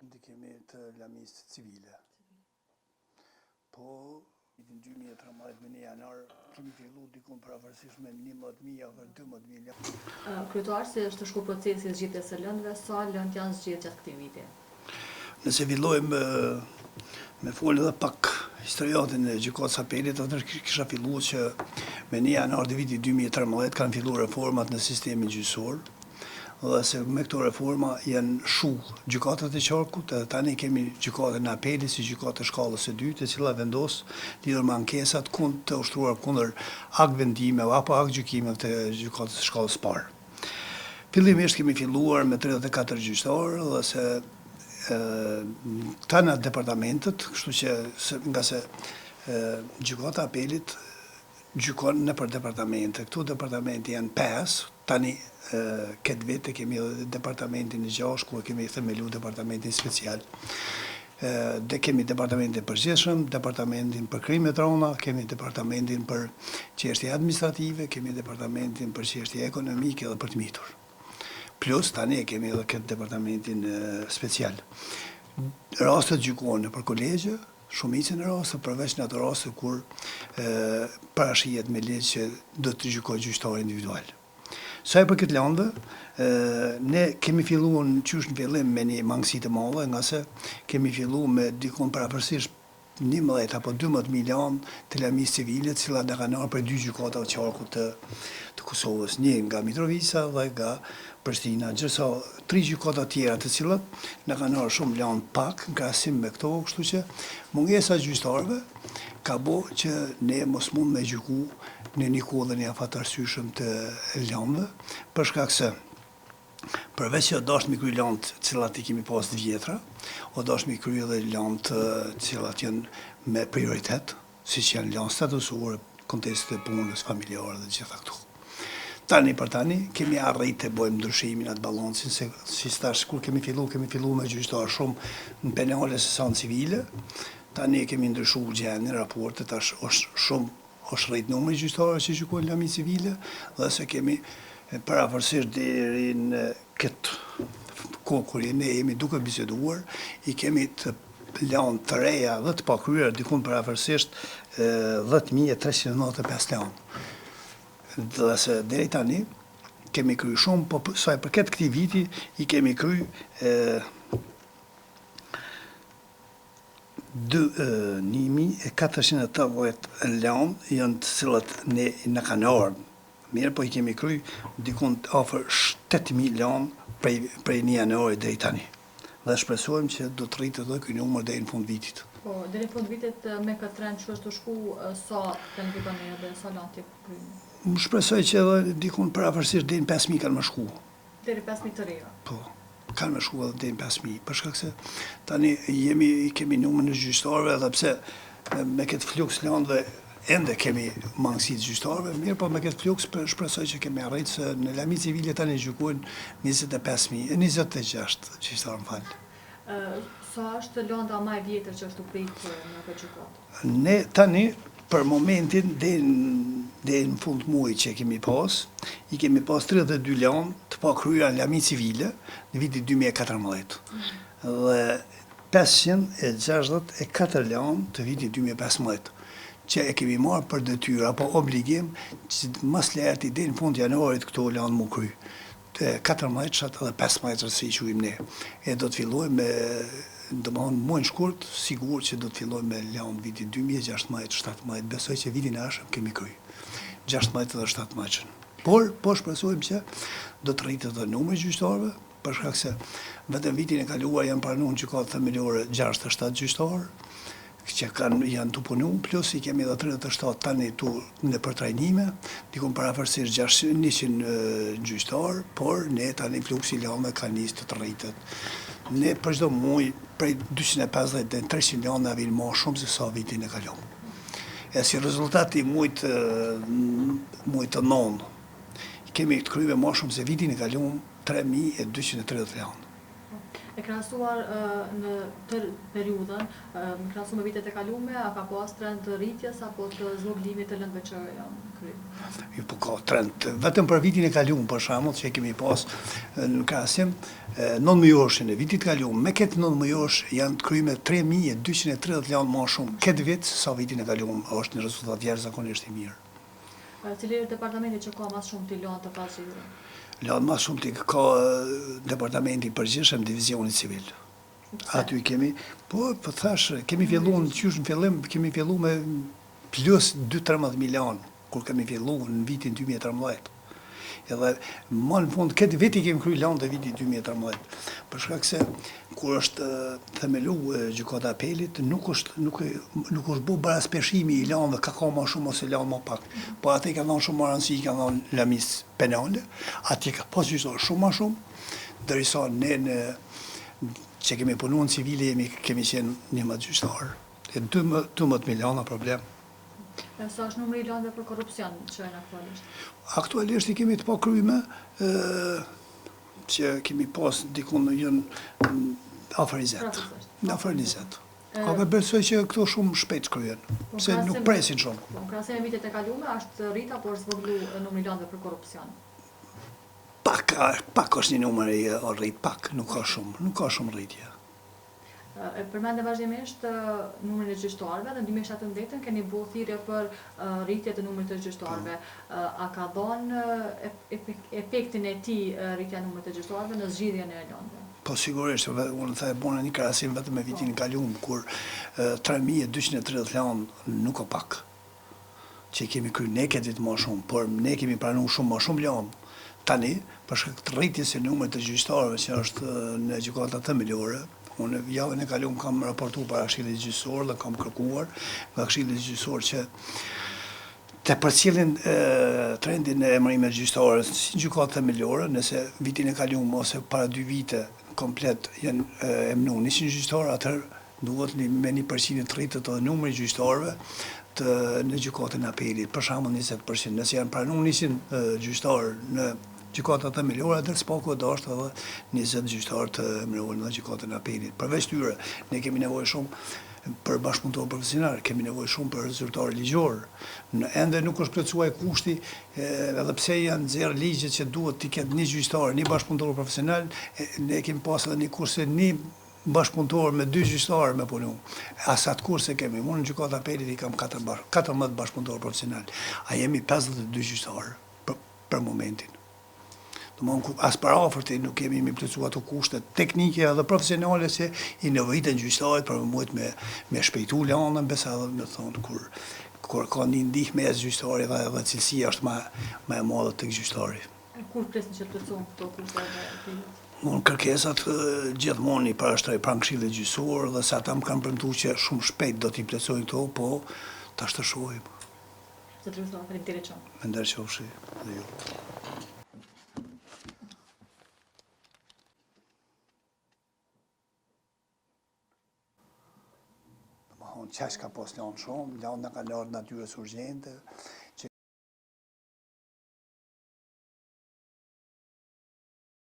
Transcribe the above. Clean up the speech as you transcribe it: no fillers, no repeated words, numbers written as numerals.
Det kemi të lamisë civile. Po, në 2013 me 1 janar kemi fillu dikun paravarësisht me 11.000 apo 12.000. Kryetar, si është shku procesi zgjidhjes së lëndëve, sa lëndë janë zgjedhur gjatë këtij viti? Nëse fillojmë me folë edhe pak historiatin e gjykatës apelit, atër kisha filluar që me 1 janar të vitit 2013 kanë filluar reformat në sistemin gjyqësor, dhe se me këto reforma janë shu gjykatat e qarkut, edhe tani kemi gjykatën e apelit si gjykatë e shkallës së dytë, e cila vendos lidhur me ankesat të ushtruar kundër akt vendime apo akt gjykime të gjykatës së shkallës parë. Fillimisht kemi filluar me 34 gjyqtarë, dhe se këta në departamentet, kështu që nga se gjykata apelit gjykon në për departamente. Këtu departamenti janë 5, tani këtë vete kemi edhe departamentin e 6, ku kemi themelu departamentin special. Dhe kemi departamentin përgjithshëm, departamentin për krimet rona, kemi departamentin për çështje administrative, kemi departamentin për çështje ekonomike dhe për të mitur. Plus, tani kemi edhe këtë departamentin special. Rastet gjykohen për kolegje, shumicën e rastet, përveç në ato raste kur parashihet me ligj që do të gjykojë gjyqtar individual. Sa i përket lëndëve, ne kemi filluar qysh në fillim me një mangësi të madhe, nga se kemi filluar me dikon paraprësisht 11 apo 12.000 lëndë të lamisë civile, të cilat kanë ardhur për 2 gjykata të qarkut të Kosovës, një nga Mitrovica dhe nga Prishtina, gjërsa 3 gjykata tjera të cilat në kanë ardhur shumë lëndë pak në krahasim me këto, kështu që mungesa gjyqtarëve ka bo që ne mos mund me gjyku në një kohë dhe një afatërsyshëm të lëndëve, për shkak se përveç që dashmi kry lëndë cilat i kemi pas të vjetra, o dashmi kry edhe lëndë cilat janë me prioritet, si që janë lëndë statusore, kontekstet e punës, familjare dhe gjitha këtu. Tani për tani, kemi arrit të bojmë ndryshimin atë balancin, se si stash, kur kemi fillu me gjyqtarë shumë në penale se sa në civile, tani kemi ndryshu gjeni, raportet, është rrit numri gjyqtarë që gjykojnë lami civile, dhe se kemi parafërsisht deri në këtë kohë kur ne jemi duke biseduar, i kemi të lëndë të reja dhe të pakryer dikun parafërsisht 10.395 lëndë. Dhe se deri tani kemi kry shumë, po sa i përket këtij viti i kemi kry 1.480 lëndë janë të cilat ne në kanë ardhur. Mirë, po i kemi kry dikun afër 8.000 lëndë prej 1 janarit deri tani. Dhe shpresojmë që do të rritet edhe ky numër deri në fund vitit. Po, deri në fund vitit me këtë trend që është të shku, sa planifikoni edhe sa lëndë të kryjnë? Më shpresoj që edhe dikun paravarësisht deri në 5.000 kanë më shku. Deri 5.000 të reja? Po, kanë më shku edhe deri në 5.000, për shkak se tani kemi numrin e gjyqtarëve, edhe pse me këtë fluks lëndëve ende kemi mangësi të gjyqtarëve, mirë, po me këtë fluks shpresoj që kemi arritur se në lami civile tani gjykojnë 26 gjyqtarë, më falë. Sa është lënda më e vjetër që është u pritur në këtë gjykatë? Ne tani për momentin deri në fund muajit që kemi pas, i kemi pas 32 lëndë të pakryera në lami civile në vitin 2014. Dhe 564 lëndë të vitit 2015. Që e kemi marrë për detyrë apo obligim që mas lehti deri në fund janarit këto lëndë mu kry. 14 dhe 15 si i quajmë ne. E do të fillojmë me domethënë muajin shkurt, sigur që do të fillojmë me lëndë vitin 2016-17, besoj që vitin e ardhshëm kemi kry. 16 dhe 17. Por shpresojmë që do të rritet edhe numri i gjyqtarëve, për shkak se vetëm vitin e kaluar janë pranuar në gjykatë themelore 67 gjyqtarë, që janë të punu, plus i kemi edhe 37 tani tu në përtrajnime, dikun paravarësisht 100 gjyqtarë, por ne tani fluksi lëndëve ka nisë të rritet. Ne për çdo muaj prej 250 deri 300 lëndë avin më shumë se sa vitin e kaluar. E si rezultati muajit të nëntë, kemi të kryve më shumë se vitin e kaluar 3.230 lëndë. E krahasuar në tërë periudhën, me krahasu me vitet e kalume, a ka pas trend të rritjes apo të zvogëlimit të lëndëve që janë kryer? Jo, po ka trend. Vetëm për vitin e kaluar, për shembull, që kemi pas në krahasim 9 mujorëshin e vitit kaluar, me këtë 9 mujorësh janë të kryme 3230 lanë më shumë këtë vit sa vitin e kaluar. Është një rezultat jashtëzakonisht i mirë. Cili është departamenti që ka më shumë të lanë të pasqyrë? Lanë më shumë të ka departamenti i përgjithshëm divizionit civil. Aty kemi, po thash, kemi fillu në qysh në fillim, kemi fillu me plus 2-13 milion, kur kemi fillu në vitin 2013. Edhe më në fund, këtë viti kemi kry lanë të vitin 2013. Për shkak se, kur është themelu gjykata apelit, nuk është bu bara speshimi i lanëve, ka ma shumë ose lanë ma pak. Po atë i ka dhënë shumë më rëndësi, i ka dhënë lamis penale, atë i ka pas gjysor shumë ma shumë, dërisa ne që kemi punu në civile, kemi qenë një më gjyqtarë. E 12 miliona problem. Sa është numri i lëndëve për korrupsion që janë aktualisht? Aktualisht i kemi të pakryme, që kemi pas dikun në jënë afër 20. Në afër 20. A me besoj që këto shumë shpejt shkryen, se nuk presin shumë. Në krahasim me vitet e kalume, është rrit apo është zvogëlu numri i lëndëve për korrupsion? Pak është një numër i rrit, pak, nuk ka shumë rritje. Përmende vazhdimisht numrin e gjyqtarëve dhe në 2017 keni bërë thirrje për rritje të numrit të gjyqtarëve. A ka dhënë efektin e tij rritja e numrit të gjyqtarëve në zgjidhjen e lëndëve? Po sigurisht, unë the bona një krahasim vetëm me vitin e kaluar, kur 3230 lanë nuk o pak. Që kemi kryer ne këtë vit më shumë, por ne kemi pranuar shumë më shumë lanë. Tani, për shkak të rritjes së numrit të gjyqtarëve që është në gjykata themelore, unë javën e kaluar kam raportuar para Këshillit Gjyqësor dhe kam kërkuar nga Këshilli Gjyqësor që të përcjellin trendin e emërimeve gjyqtare si në gjykatë themelore, nëse vitin e kaluar ose para 2 vite komplet janë emënuar 100 gjyqtarë, atëherë duhet me 1% të rritet edhe numri i gjyqtarëve në gjykatën e apelit, për shembull 20%. Nëse janë pranuar 100 gjyqtarë në gjykata themelore, atëherë s'paku do është edhe 20 gjyqtarë të emëruar në gjykatën e apelit. Përveç tyre, ne kemi nevojë shumë për bashkëpunëtor profesional, kemi nevojë shumë për zyrtar ligjor. Ende nuk është plotësuar kushti, edhe pse janë nxjerrë ligjet që duhet të ketë një gjyqtar, një bashkëpunëtor profesional, ne kemi pas edhe një kurse një bashkëpunëtor me 2 gjyqtarë me punu. Asat kurse kemi, unë në gjykata apelit i kam 14 bashkëpunëtor profesional. A jemi 52 gjyqtarë për momentin. As para afërti nuk kemi me plotësu ato kushtet teknike edhe profesionale që i nevojiten gjyqtarit për me shpejtu lanën, besa edhe me thonë kur ka një ndihmë mes gjyqtarit dhe cilësia është më e madhe tek gjyqtari. Kur presin që të plotësohen këto kushte dhe apelit? Unë kërkesat gjithmonë i parashtroj pranë Këshillit Gjyqësor dhe sa ata më kanë premtuar që shumë shpejt do t'i plotësojnë këto, po tash të shohim. Zotëri Mustafa, faleminderit shumë. Me nderëqofshi dhe ju. Qesh ka pas lanë shumë, lanë në ka lartë natyrës urgjente,